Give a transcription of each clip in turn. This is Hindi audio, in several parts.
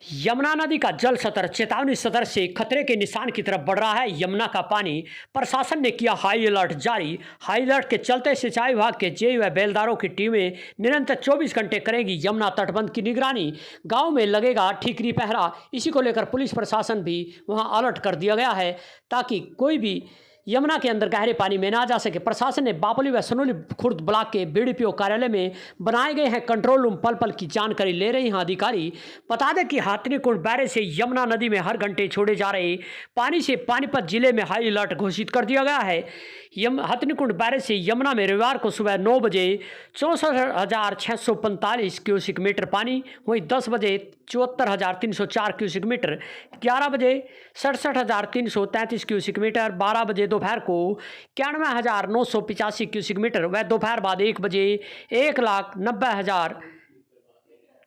यमुना नदी का जल स्तर चेतावनी स्तर से खतरे के निशान की तरफ बढ़ रहा है। यमुना का पानी प्रशासन ने किया हाई अलर्ट जारी। हाई अलर्ट के चलते सिंचाई विभाग के जेई व बेलदारों की टीमें निरंतर 24 घंटे करेगी यमुना तटबंध की निगरानी। गांव में लगेगा ठीकरी पहरा। इसी को लेकर पुलिस प्रशासन भी वहां अलर्ट कर दिया गया है ताकि कोई भी यमुना के अंदर गहरे पानी में ना जा सके। प्रशासन ने बापोली व सनोली खुर्द ब्लॉक के बीडीपीओ कार्यालय में बनाए गए हैं कंट्रोल रूम। पल पल की जानकारी ले रहे हैं अधिकारी। बता दें कि हाथनीकुंड बैरेज से यमुना नदी में हर घंटे छोड़े जा रहे पानी से पानीपत जिले में हाई अलर्ट घोषित कर दिया गया है। हाथनीकुंड बैरेज से यमुना में रविवार को सुबह 9 बजे 64,645 क्यूसिक मीटर पानी, वहीं 10 बजे 74,304 क्यूसिक मीटर, 11 बजे 67,333 क्यूसिक मीटर, 12 बजे दोपहर को 91,985 क्यूसिक मीटर व दोपहर बाद 1 बजे 1,90,000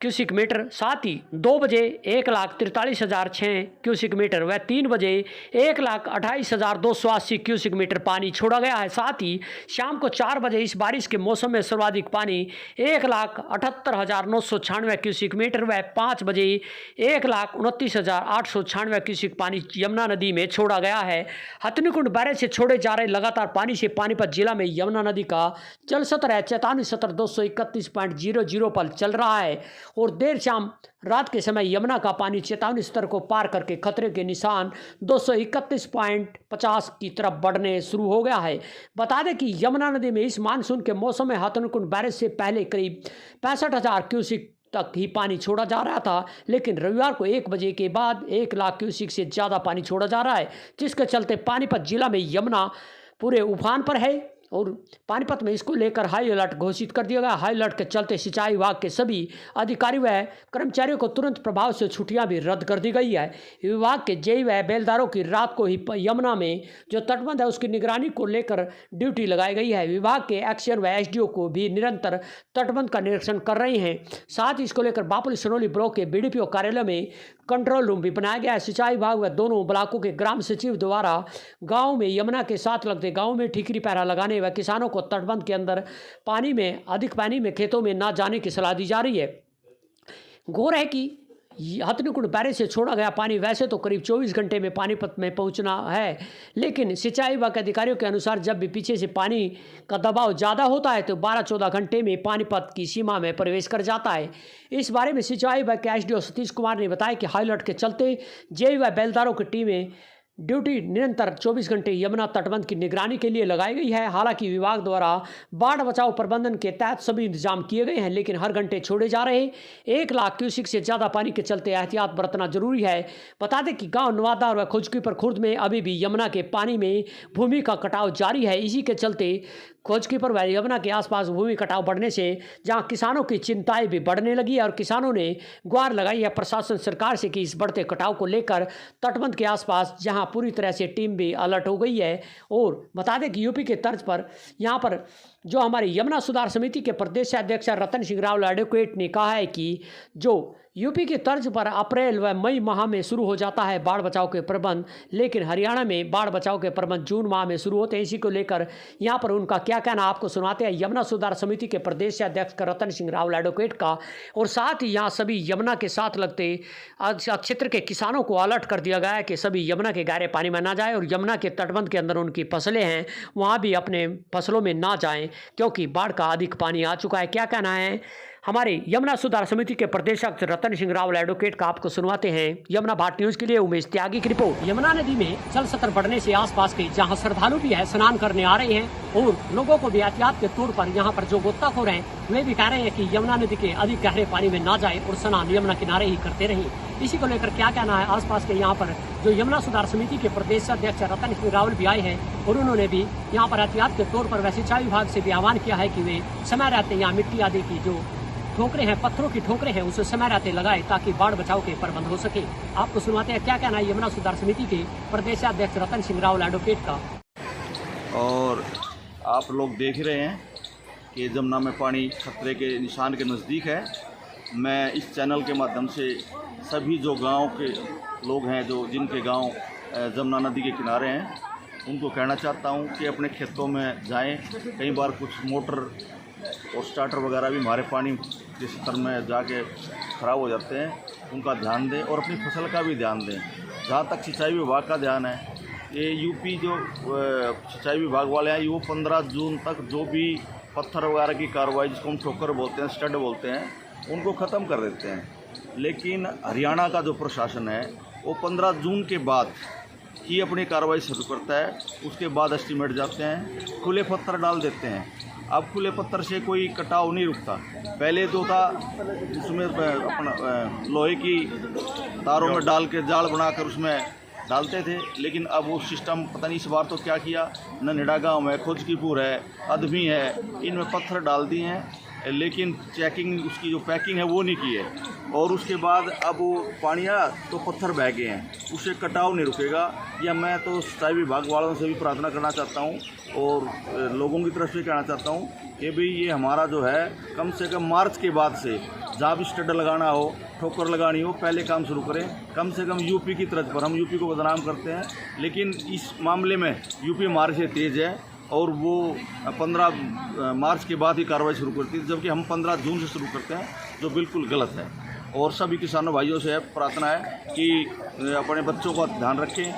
क्यूसिक मीटर, साथ ही 2 बजे 1,43,006 क्यूसिक मीटर व 3 बजे 1,28,280 क्यूसिक मीटर पानी छोड़ा गया है। साथ ही शाम को 4 बजे इस बारिश के मौसम में सर्वाधिक पानी 1,78,996 क्यूसिक मीटर व 5 बजे 1,29,896 क्यूसिक पानी यमुना नदी में छोड़ा गया है। हथनीकुंड बैरेज से छोड़े जा रहे लगातार पानी से पानीपत जिला में यमुना नदी का जल स्तर है चेतावनी स्तर 231.00 पर चल रहा है और देर शाम रात के समय यमुना का पानी चेतावनी स्तर को पार करके खतरे के निशान 231.50 की तरफ बढ़ने शुरू हो गया है। बता दें कि यमुना नदी में इस मानसून के मौसम में हथनीकुंड बैरेज से पहले करीब 65,000 क्यूसिक तक ही पानी छोड़ा जा रहा था, लेकिन रविवार को 1 बजे के बाद 1 लाख क्यूसिक से ज़्यादा पानी छोड़ा जा रहा है, जिसके चलते पानीपत जिला में यमुना पूरे उफान पर है और पानीपत में इसको लेकर हाई अलर्ट घोषित कर दिया गया। हाई अलर्ट के चलते सिंचाई विभाग के सभी अधिकारी व कर्मचारियों को तुरंत प्रभाव से छुट्टियां भी रद्द कर दी गई है। विभाग के जेई व बेलदारों की रात को ही यमुना में जो तटबंध है उसकी निगरानी को लेकर ड्यूटी लगाई गई है। विभाग के एक्शन व एसडीओ को भी निरंतर तटबंध का निरीक्षण कर रहे हैं। साथ ही इसको लेकर बापोली सनोली ब्लॉक के बीडीपीओ कार्यालय में कंट्रोल रूम भी बनाया गया है। सिंचाई विभाग व दोनों ब्लॉकों के ग्राम सचिव द्वारा गाँव में यमुना के साथ लगते गाँव में ठीकरी पहरा लगाने व किसानों को तटबंध के अंदर पानी में अधिक पानी में खेतों में ना जाने की सलाह दी जा रही है। गौर है कि हथनीकुंड बैरेज से छोड़ा गया पानी वैसे तो करीब 24 घंटे में पानीपत में पहुंचना है, लेकिन सिंचाई विभाग के अधिकारियों के अनुसार जब भी पीछे से पानी का दबाव ज़्यादा होता है तो 12-14 घंटे में पानीपत की सीमा में प्रवेश कर जाता है। इस बारे में सिंचाई विभाग के एसडीओ सतीश कुमार ने बताया कि हाई अलर्ट के चलते जेई व बेलदारों की टीमें ड्यूटी निरंतर 24 घंटे यमुना तटबंध की निगरानी के लिए लगाई गई है। हालांकि विभाग द्वारा बाढ़ बचाव प्रबंधन के तहत सभी इंतजाम किए गए हैं, लेकिन हर घंटे छोड़े जा रहे 1 लाख क्यूसिक से ज़्यादा पानी के चलते एहतियात बरतना जरूरी है। बता दें कि गांव नवादा व खोजकीपर खुर्द में अभी भी यमुना के पानी में भूमि का कटाव जारी है। इसी के चलते खोजकीपर व यमुना के आसपास भूमि कटाव बढ़ने से जहां किसानों की चिंताएं भी बढ़ने लगी है और किसानों ने गुहार लगाई है प्रशासन सरकार से कि इस बढ़ते कटाव को लेकर तटबंध के आसपास जहां पूरी तरह से टीम भी अलर्ट हो गई है। और बता दें कि यूपी के तर्ज पर यहाँ पर जो हमारे यमुना सुधार समिति के प्रदेश अध्यक्ष रतन सिंह रावल एडवोकेट ने कहा है कि जो यूपी के तर्ज पर अप्रैल व मई माह में शुरू हो जाता है बाढ़ बचाव के प्रबंध, लेकिन हरियाणा में बाढ़ बचाव के प्रबंध जून माह में शुरू होते हैं। इसी को लेकर यहाँ पर उनका क्या कहना आपको सुनाते हैं यमुना सुधार समिति के प्रदेश अध्यक्ष रतन सिंह रावल एडवोकेट का। और साथ ही यहाँ सभी यमुना के साथ लगते क्षेत्र के किसानों को अलर्ट कर दिया गया है कि सभी यमुना के गहरे पानी में ना जाए और यमुना के तटबंध के अंदर उनकी फसलें हैं वहाँ भी अपने फसलों में ना जाएँ क्योंकि बाढ़ का अधिक पानी आ चुका है। क्या कहना है हमारे यमुना सुधार समिति के प्रदेशाध्यक्ष रतन सिंह रावल एडवोकेट का, आपको सुनवाते हैं। यमुना भारत न्यूज के लिए उमेश त्यागी की रिपोर्ट। यमुना नदी में जल स्तर बढ़ने से आसपास के जहां श्रद्धालु भी है स्नान करने आ रहे हैं और लोगों को भी एहतियात के तौर पर यहां पर जो गोताखोर हैं वे भी कह रहे हैं कि यमुना नदी के अधिक गहरे पानी में ना जाए और स्नान यमुना किनारे ही करते रहे। इसी को लेकर क्या कहना है आसपास के यहाँ पर जो यमुना सुधार समिति के प्रदेश अध्यक्ष रतन सिंह रावल भी आए हैं और उन्होंने भी यहाँ पर एहतियात के तौर पर सिंचाई विभाग से भी आह्वान किया है कि वे समय रहते यहाँ मिट्टी आदि की जो ठोकरे हैं, पत्थरों की ठोकरे हैं, उसे समय रहते लगाए ताकि बाढ़ बचाव के प्रबंध हो सके। आपको सुनवाते हैं क्या कहना है यमुना सुधार समिति के प्रदेश अध्यक्ष रतन सिंह रावल एडवोकेट का। और आप लोग देख रहे हैं कि यमुना में पानी खतरे के निशान के नज़दीक है। मैं इस चैनल के माध्यम से सभी जो गांव के लोग हैं जो जिनके गांव यमुना नदी के किनारे हैं उनको कहना चाहता हूं कि अपने खेतों में जाएं। कई बार कुछ मोटर और स्टार्टर वगैरह भी हमारे पानी के स्तर में जाके ख़राब हो जाते हैं, उनका ध्यान दें और अपनी फसल का भी ध्यान दें। जहाँ तक सिंचाई विभाग का ध्यान है, ये यूपी जो सिंचाई विभाग वाले हैं, वो 15 जून तक जो भी पत्थर वगैरह की कार्रवाई, जिसको हम ठोकर बोलते हैं, स्टड बोलते हैं, उनको ख़त्म कर देते हैं। लेकिन हरियाणा का जो प्रशासन है वो 15 जून के बाद ही अपनी कार्रवाई शुरू करता है। उसके बाद एस्टीमेट जाते हैं, खुले पत्थर डाल देते हैं। अब खुले पत्थर से कोई कटाव नहीं रुकता। पहले जो था उसमें अपना लोहे की तारों में डाल के जाल बनाकर उसमें डालते थे, लेकिन अब वो सिस्टम पता नहीं इस बार तो क्या किया, ननेड़ा गाँव है, खोजकीपुर है, अदमी है, इनमें पत्थर डाल दिए हैं, लेकिन चेकिंग उसकी जो पैकिंग है वो नहीं की है। और उसके बाद अब वो पानी आया तो पत्थर बह गए हैं, उससे कटाव नहीं रुकेगा। या मैं तो सिंचाई विभाग वालों से भी प्रार्थना करना चाहता हूँ और लोगों की तरफ से कहना चाहता हूँ कि भाई ये हमारा जो है कम से कम मार्च के बाद से जहाँ भी स्टड लगाना हो, ठोकर लगानी हो, पहले काम शुरू करें। कम से कम यूपी की तर्ज पर, हम यूपी को बदनाम करते हैं, लेकिन इस मामले में यूपी हमारे से तेज़ है और वो 15 मार्च के बाद ही कार्रवाई शुरू करती है, जबकि हम 15 जून से शुरू करते हैं, जो बिल्कुल गलत है। और सभी किसानों भाइयों से प्रार्थना है कि अपने बच्चों का ध्यान रखें।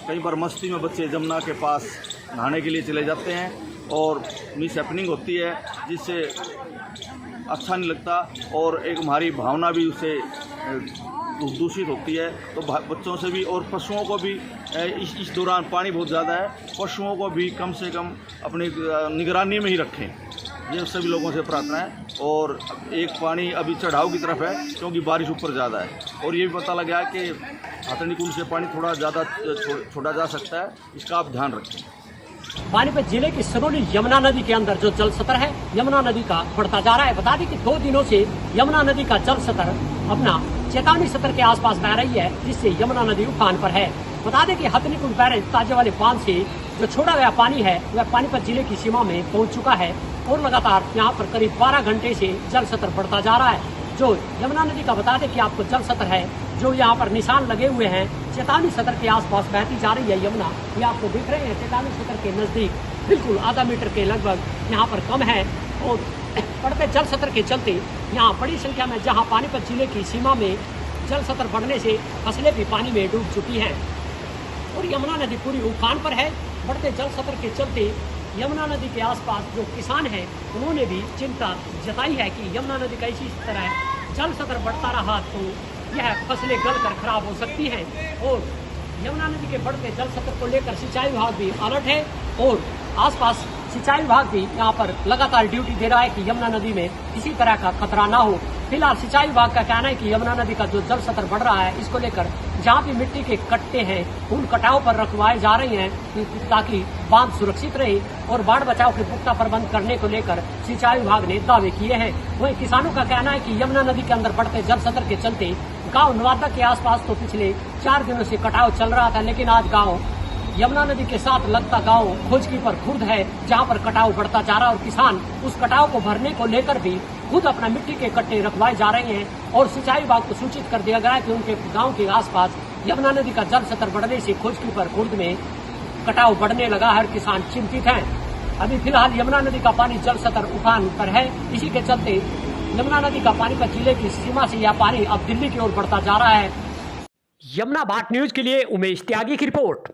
कई बार मस्ती में बच्चे जमुना के पास नहाने के लिए चले जाते हैं और मिस हैपनिंग होती है, जिससे अच्छा नहीं लगता और एक हमारी भावना भी उससे दूषित होती है। तो बच्चों से भी और पशुओं को भी इस दौरान पानी बहुत ज़्यादा है, पशुओं को भी कम से कम अपनी निगरानी में ही रखें। ये सभी लोगों से प्रार्थना है। और एक पानी अभी चढ़ाव की तरफ है क्योंकि बारिश ऊपर ज़्यादा है, और ये भी पता लगा है कि हथनी कुंड से पानी थोड़ा ज़्यादा छोड़ा जा सकता है, इसका आप ध्यान रखें। पानीपत जिले की सरोली यमुना नदी के अंदर जो जल स्तर है यमुना नदी का बढ़ता जा रहा है। बता दें कि 2 दिनों से यमुना नदी का जल स्तर अपना चेतावनी स्तर के आसपास बह रही है, जिससे यमुना नदी उफान पर है। बता दें कि हथनीकुंड बैरेज ताजे वाले बांध से जो छोड़ा गया पानी है वह पानीपत जिले की सीमा में पहुंच चुका है और लगातार यहाँ पर करीब 12 घंटे से जल स्तर बढ़ता जा रहा है। जो यमुना नदी का बता दें कि आपको जल स्तर है, जो यहाँ पर निशान लगे हुए हैं, चेतावनी सतर के आसपास बहती जा रही है यमुना। ये आपको दिख रहे हैं, चेतावनी सतर के नजदीक बिल्कुल आधा मीटर के लगभग यहाँ पर कम है। और बढ़ते जल स्तर के चलते यहाँ बड़ी संख्या में जहाँ पानीपत जिले की सीमा में जल स्तर बढ़ने से फसलें भी पानी में डूब चुकी हैं और यमुना नदी पूरी उफान पर है। बढ़ते जल स्तर के चलते यमुना नदी के आसपास जो किसान हैं उन्होंने भी चिंता जताई है कि यमुना नदी का इसी तरह जल स्तर बढ़ता रहा तो यह फसलें गलकर खराब हो सकती हैं। और यमुना नदी के बढ़ते जल स्तर को लेकर सिंचाई विभाग भी अलर्ट है और आसपास सिंचाई विभाग भी यहाँ पर लगातार ड्यूटी दे रहा है कि यमुना नदी में किसी तरह का खतरा ना हो। फिलहाल सिंचाई विभाग का कहना है कि यमुना नदी का जो जल स्तर बढ़ रहा है, इसको लेकर जहाँ भी मिट्टी के कट्टे हैं उन कटाव पर रखवाए जा रहे हैं ताकि बांध सुरक्षित रहे। और बाढ़ बचाव के पुख्ता प्रबंध करने को लेकर सिंचाई विभाग ने दावे किए हैं। वहीं किसानों का कहना है कि यमुना नदी के अंदर बढ़ते जल स्तर के चलते गाँव नवादा के आसपास तो पिछले 4 दिनों से कटाव चल रहा था, लेकिन आज गाँव यमुना नदी के साथ लगता गांव खोजकीपुर खुर्द है जहां पर कटाव बढ़ता जा रहा है और किसान उस कटाव को भरने को लेकर भी खुद अपना मिट्टी के कट्टे रखवाए जा रहे हैं। और सिंचाई विभाग को सूचित कर दिया गया है कि उनके गांव के आसपास यमुना नदी का जल स्तर बढ़ने से खोजकीपुर खुर्द में कटाव बढ़ने लगा है और किसान चिंतित हैं। अभी फिलहाल यमुना नदी का पानी जल स्तर उफान पर है, इसी के चलते यमुना नदी का पानीपत जिले की सीमा से यह पानी अब दिल्ली की ओर बढ़ता जा रहा है। यमुना भाट न्यूज के लिए उमेश त्यागी की रिपोर्ट।